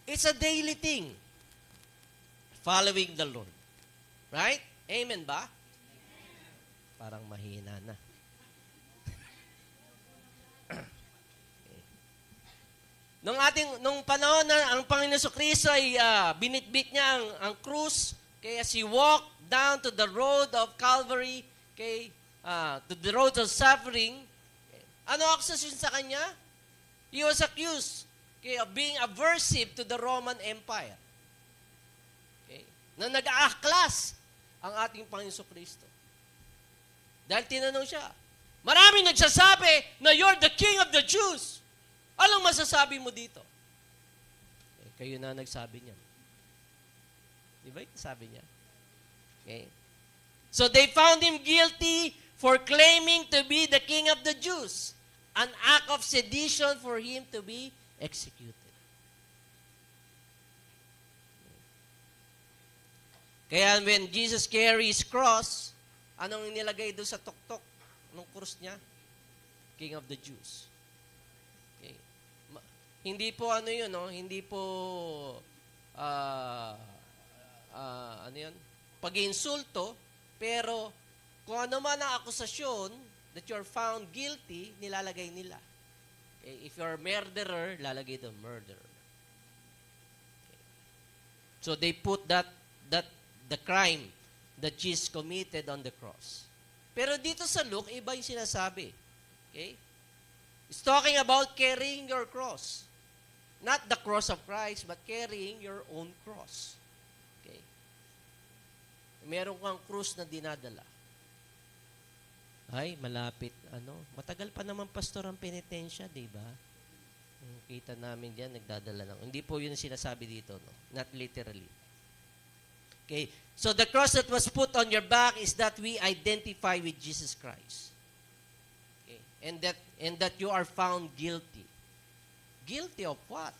It's a daily thing. Following the Lord. Right? Amen ba? Parang mahina na. Nung panahon na ang Panginoon Kristo ay binitbit niya ang krus, kaya he walked down to the road of Calvary, to the road of suffering. Ano accusation sa kanya? He was accused of being aversive to the Roman Empire. Okay? Na nag-aaklas ang ating Panginoon Kristo. Dahil tinanong siya, marami nagsasabi na you're the King of the Jews. Anong masasabi mo dito? Kayo na nagsabi niya. Di ba yung sabi niya? Okay. So they found him guilty for claiming to be the King of the Jews. An act of sedition for him to be executed. Kaya when Jesus carries cross, anong inilagay doon sa tuktok ng krus niya? King of the Jews. Okay. Hindi po yun, no? Hindi po pag-insulto, pero kung ano man ang akusasyon that you're found guilty, nilalagay nila. Okay? If you're a murderer, lalagay doon, murderer. Okay. So they put that the crime that Jesus committed on the cross. Pero dito sa Luke, iba yung sinasabi. Okay? It's talking about carrying your cross. Not the cross of Christ, but carrying your own cross. Okay? Meron kang krus na dinadala. Ay, malapit. Matagal pa naman pastor ang penitensya, di ba? Kita namin diyan, nagdadala lang. Hindi po yun sinasabi dito, no? Not literally. Okay? So the cross that was put on your back is that we identify with Jesus Christ. Okay? And that you are found guilty. Guilty of what?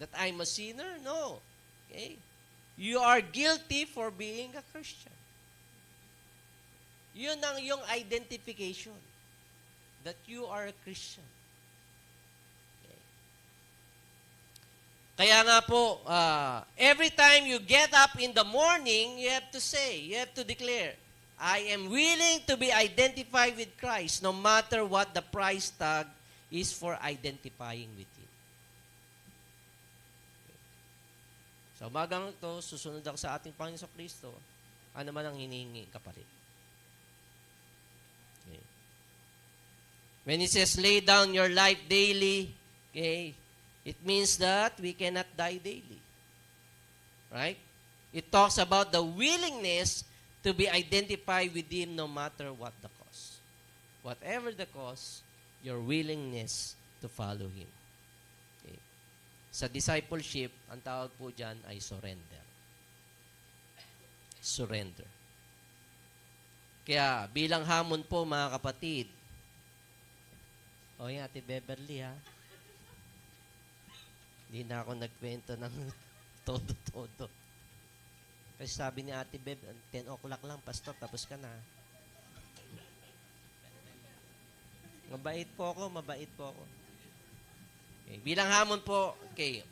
That I'm a sinner? No. Okay? You are guilty for being a Christian. Yun ang yung identification. That you are a Christian. Okay. Kaya nga po, every time you get up in the morning, you have to declare, I am willing to be identified with Christ no matter what the price tag is for identifying with Him. Okay. So, umagang ito, susunod ako sa ating Panginoon sa Kristo, ano man ang hinihingi kapalit. Okay. When it says, lay down your life daily, okay, it means that we cannot die daily. Right? It talks about the willingness to be identified with Him no matter what the cost. Whatever the cost, your willingness to follow Him. Okay. Sa discipleship, ang tawag po dyan ay surrender. Surrender. Kaya bilang hamon po mga kapatid, yan, Ate Beverly ha, hindi na ako nagkwento ng todo-todo. Kasi sabi ni Ate Beb, 10 o'clock lang, pastor, tapos ka na. Mabait po ako. Okay. Bilang hamon po, okay.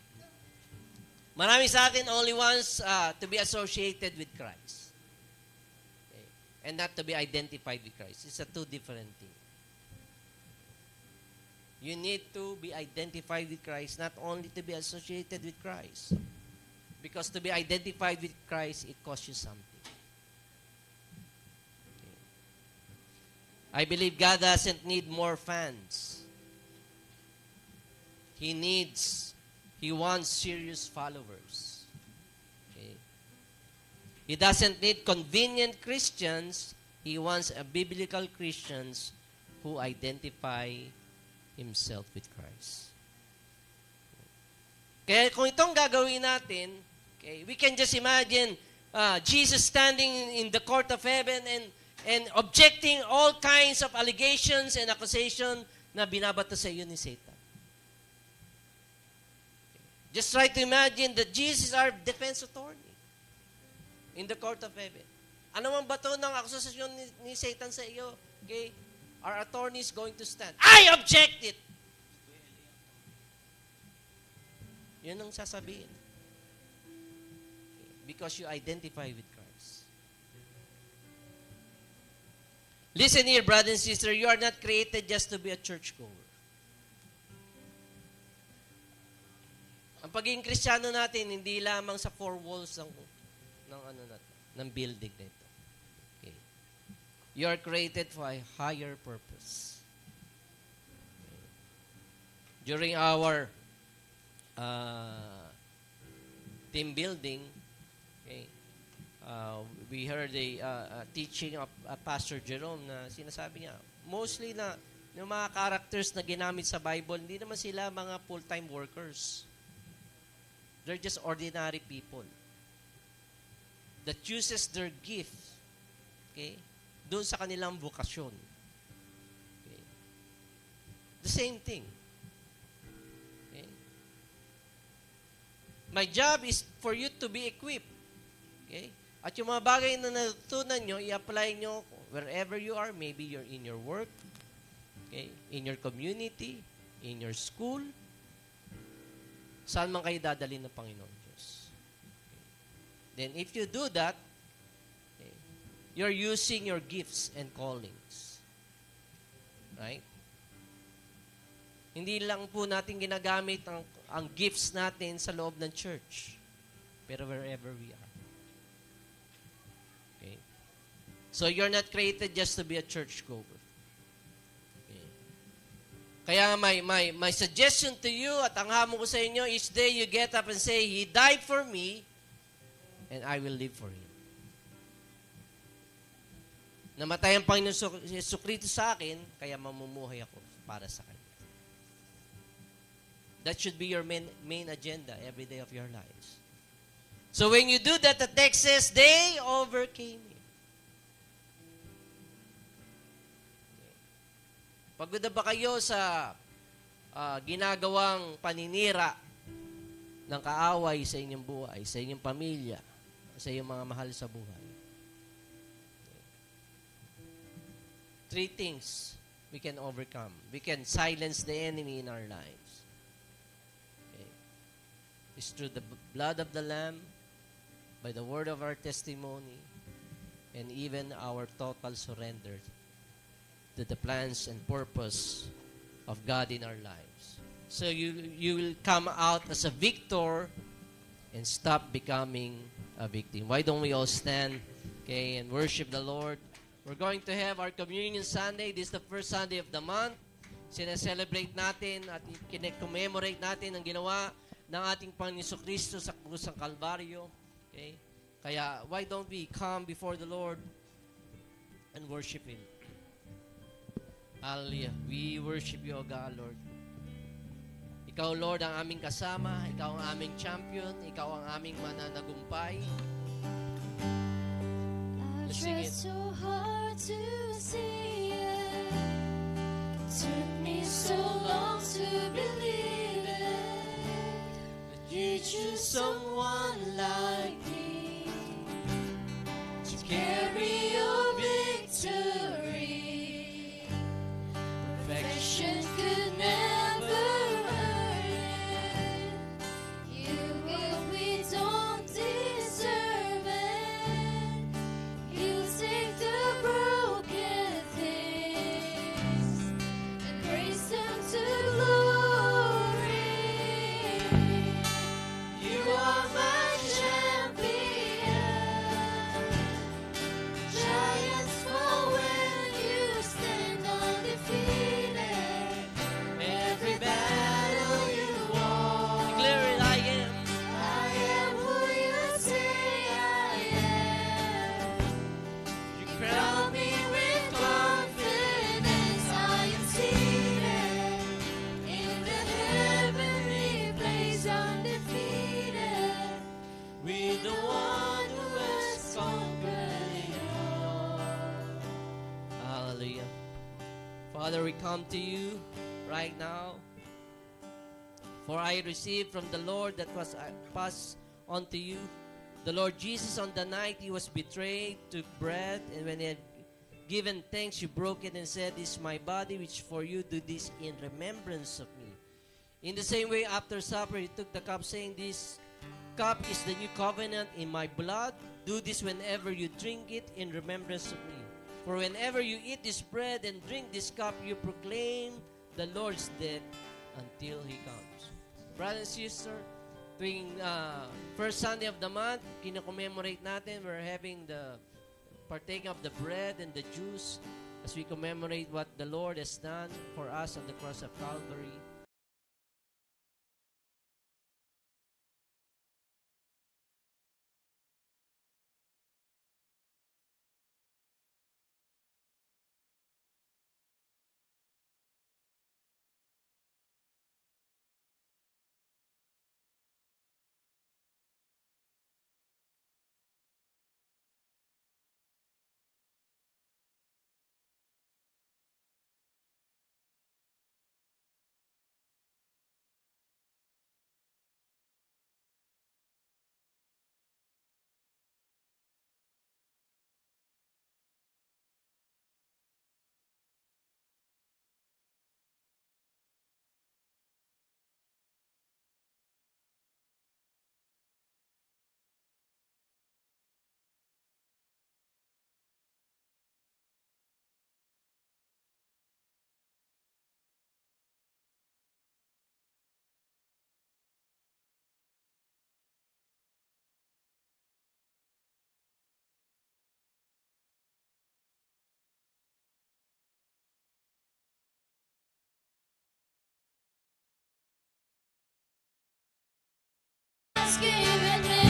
Marami sa atin only wants to be associated with Christ. Okay. And not to be identified with Christ. It's a two different thing. You need to be identified with Christ, not only to be associated with Christ. Because to be identified with Christ, it costs you something. Okay. I believe God doesn't need more fans. He wants serious followers. Okay. He doesn't need convenient Christians. He wants a biblical Christians who identify himself with Christ. Kaya kung itong gagawin natin, okay, we can just imagine Jesus standing in the court of heaven and objecting all kinds of allegations and accusation na binabato sa iyo ni Satan. Okay. Just try to imagine that Jesus is our defense attorney in the court of heaven. Ano man bato ng akusasyon ni Satan sa iyo, okay, our attorney is going to stand. I object it! Yun ang sasabihin. Okay. Because you identify with Christ. Listen here, brother and sister, you are not created just to be a churchgoer. Ang pagiging Kristiyano natin, hindi lamang sa four walls ng building na ito. Okay. You are created for a higher purpose. Okay. During our team building, okay, we heard a teaching of Pastor Jerome na sinasabi niya, mostly na yung mga characters na ginamit sa Bible, hindi naman sila mga full-time workers. They're just ordinary people that uses their gift, okay, doon sa kanilang vokasyon. Okay. The same thing. Okay. My job is for you to be equipped. Okay? At yung mga bagay na natutunan nyo, i-apply nyo wherever you are. Maybe you're in your work, okay, in your community, in your school. Saan man kayo dadalhin ng Panginoon Diyos. Okay. Then if you do that, okay, you're using your gifts and callings. Right? Hindi lang po natin ginagamit ang gifts natin sa loob ng church, pero wherever we are. Okay? So you're not created just to be a churchgoer. Okay? Kaya my suggestion to you at ang hamon ko sa inyo, each day you get up and say, He died for me, and I will live for Him. Namatay ang Panginoon Jesucristo sa akin, kaya mamumuhay ako para sa Kanya. That should be your main agenda every day of your lives. So when you do that, the text says, they overcame Him. Pagod na ba kayo sa ginagawang paninira ng kaaway sa inyong buhay, sa inyong pamilya, sa inyong mga mahal sa buhay? Three things we can overcome. We can silence the enemy in our lives. Okay. It's through the blood of the Lamb, by the word of our testimony, and even our total surrender to the plans and purpose of God in our lives. So you will come out as a victor and stop becoming a victim. Why don't we all stand, okay, and worship the Lord? We're going to have our Communion Sunday. This is the first Sunday of the month. Sineselebrate natin at kine-commemorate natin ang ginawa ng ating Panginoon Kristo sa krus ng Kalbaryo. Okay? Kaya, why don't we come before the Lord and worship Him? Hallelujah. We worship You, O God, Lord. Ikaw, Lord, ang aming kasama. Ikaw ang aming champion. Ikaw ang aming mananagumpay. I Let's sing it. tried so hard to see it. Took me so long to believe it. You choose someone like me to carry your victory. Perfection could never earn it. You will, we don't deserve it. You take the broken things and raise them to glory. You are my champion. Giants fall when you stand undefeated. Every battle you won. Declare it, I am. I am who you say I am. You crown me with confidence. I am seated in the heavenly place, undefeated, with the one who has conquered it all. Hallelujah. Father, we come to You right now. For I received from the Lord that was passed on to You. The Lord Jesus, on the night He was betrayed, took bread, and when He had given thanks, You broke it and said, This is my body, which for you do this in remembrance of me. In the same way, after supper, He took the cup, saying, This cup is the new covenant in my blood. Do this whenever you drink it in remembrance of me. For whenever you eat this bread and drink this cup, you proclaim the Lord's death until He comes. Brother and sister, tuwing first Sunday of the month, kina-commemorate natin, we're having the partaking of the bread and the juice as we commemorate what the Lord has done for us on the cross of Calvary. given me.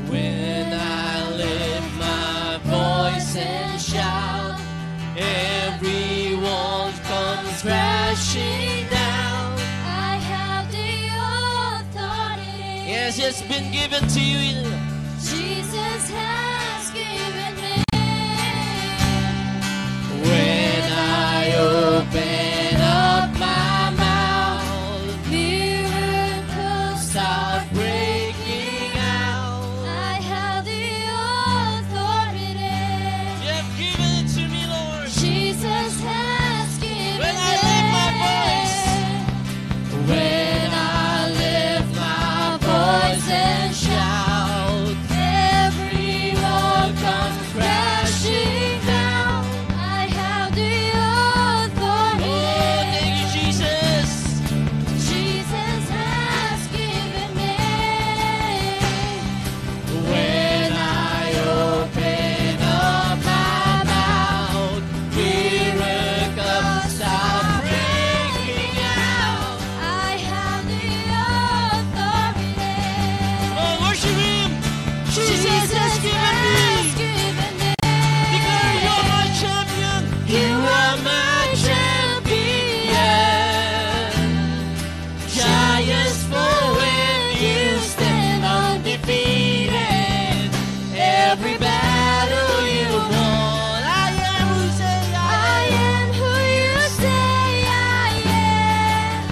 When I lift my voice and shout, every wall comes crashing down. I have the authority. Yes, it's been given to you. Jesus has given me. When I open up my mouth, Miracles start breaking out. I have the authority. You have given it to me, Lord. Jesus has given When I lift my voice, when I lift my voice and shout, every wall comes crashing down. I have the authority. oh, thank you, Jesus. Jesus has given me. When I open up my mouth, miracles start breaking out. I have the authority. Oh, worship Him. Jesus has given me. Declare you're my champion. You are my champion. Giants fall when you stand undefeated. Every battle you won. I am who say I I am. am who you say I am.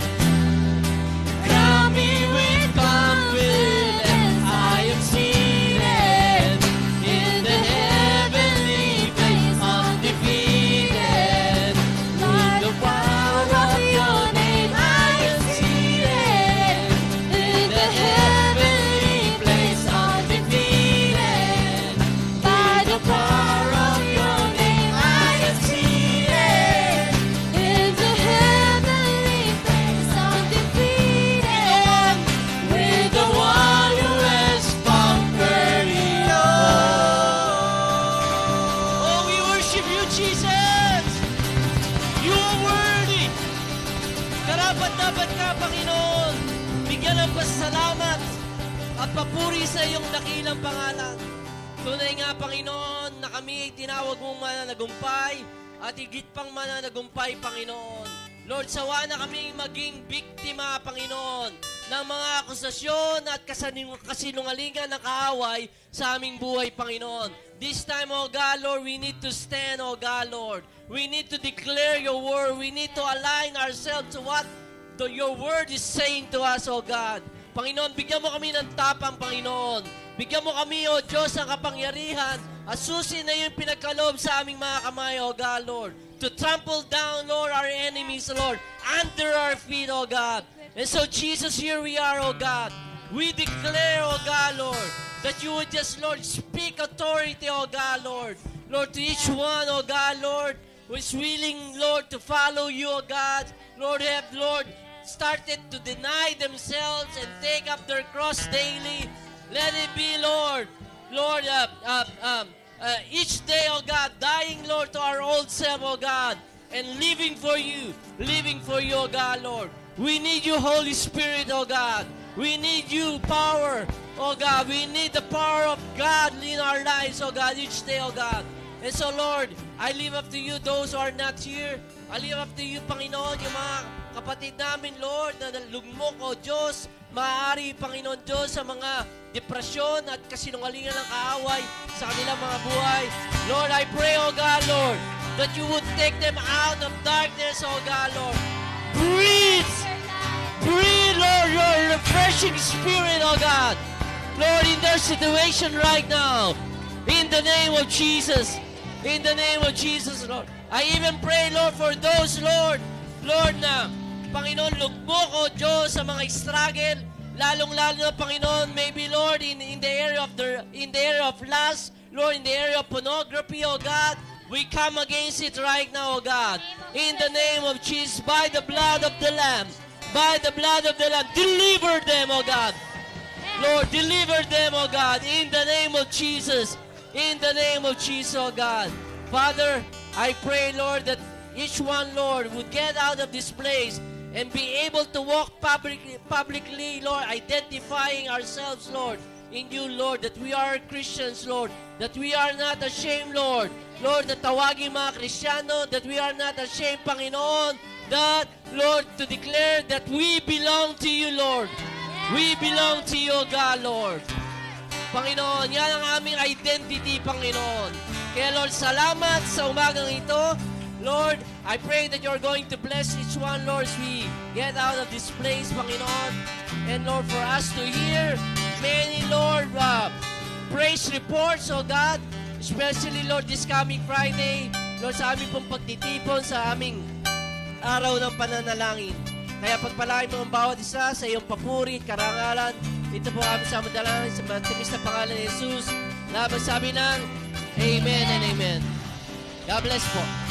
Crown me with confidence. I am seated in the heavenly place, undefeated. With the power of your name, I am seated in the heavenly place, undefeated. By the power of your name, I am seated In the heavenly place, undefeated. with the one who has conquered it all. Oh, we worship you, Jesus! You are worthy! Karapat-dapat ka, Panginoon! Bigyan ng pasalamat at papuri sa iyong dakilang pangalan. Tunay nga, Panginoon, na kami ay tinawag mong mananagumpay at higit pang mananagumpay, Panginoon. Lord, sawa na kaming maging biktima, Panginoon, ng mga akusasyon at kasinungalingan ng kaaway sa aming buhay, Panginoon. This time, O God, Lord, we need to stand, O God, Lord. We need to declare your word. We need to align ourselves to what your word is saying to us, O God. Panginoon, bigyan mo kami ng tapang, Panginoon. Bigyan mo kami, O Diyos, ng kapangyarihan at susi na yung pinagkaloob sa aming mga kamay, O God, Lord. To trample down, Lord, our enemies, Lord, under our feet, O God. And so, Jesus, here we are, O God. We declare, O God, Lord, that you would just, Lord, speak authority, O God, Lord. Lord, to each one, O God, Lord, who is willing, Lord, to follow you, O God. Lord, have, Lord, started to deny themselves and take up their cross daily. Let it be, Lord, each day, O God, dying, Lord, to our old self, O God, and living for you, O God, Lord. We need you, Holy Spirit, O God. We need you, power, O God. We need the power of God in our lives, O God, each day, O God. And so, Lord, I leave up to you those who are not here. I leave up to you, Panginoon, yung mga kapatid namin, Lord, na nalugmok, O Diyos, maaari, Panginoon Diyos, sa mga depresyon at kasinungalingan ng kaaway sa kanilang mga buhay. Lord, I pray, O God, Lord, that you would take them out of darkness, O God, Lord. Breathe, Lord, your refreshing spirit, O God. Lord, in their situation right now, in the name of Jesus, in the name of Jesus, Lord. I even pray, Lord, for those, Lord, na, Panginoon, lugmok, O Diyos, sa mga struggle, lalong-lalo na, Panginoon, maybe, Lord, in the area of lust, Lord, in the area of pornography, O God, we come against it right now, O God. In the name of Jesus, by the blood of the Lamb, deliver them, O God. Lord, deliver them, O God, in the name of Jesus. In the name of Jesus, O God. Father, I pray, Lord, that each one, Lord, would get out of this place and be able to walk publicly, Lord, identifying ourselves, Lord, in you, Lord, that we are Christians, Lord, that we are not ashamed, Lord. Lord, na tawagin mga Kristiyano, that we are not ashamed, Panginoon, that, Lord, to declare that we belong to you, Lord. We belong to you, God, Lord. Panginoon, yan ang aming identity, Panginoon. Kaya, Lord, salamat sa umagang ito. Lord, I pray that you're going to bless each one, Lord, as we get out of this place, Panginoon. And, Lord, for us to hear many, Lord, praise reports, oh God, especially, Lord, this coming Friday, Lord, sa aming pong pagtitipon, sa aming araw ng pananalangin. Kaya pagpalain mo ang bawat isa sa iyong papuri at karangalan. Ito po kami sa madalangin sa matimis na pangalan ni Jesus. Na magsabi ng Amen and Amen. God bless po.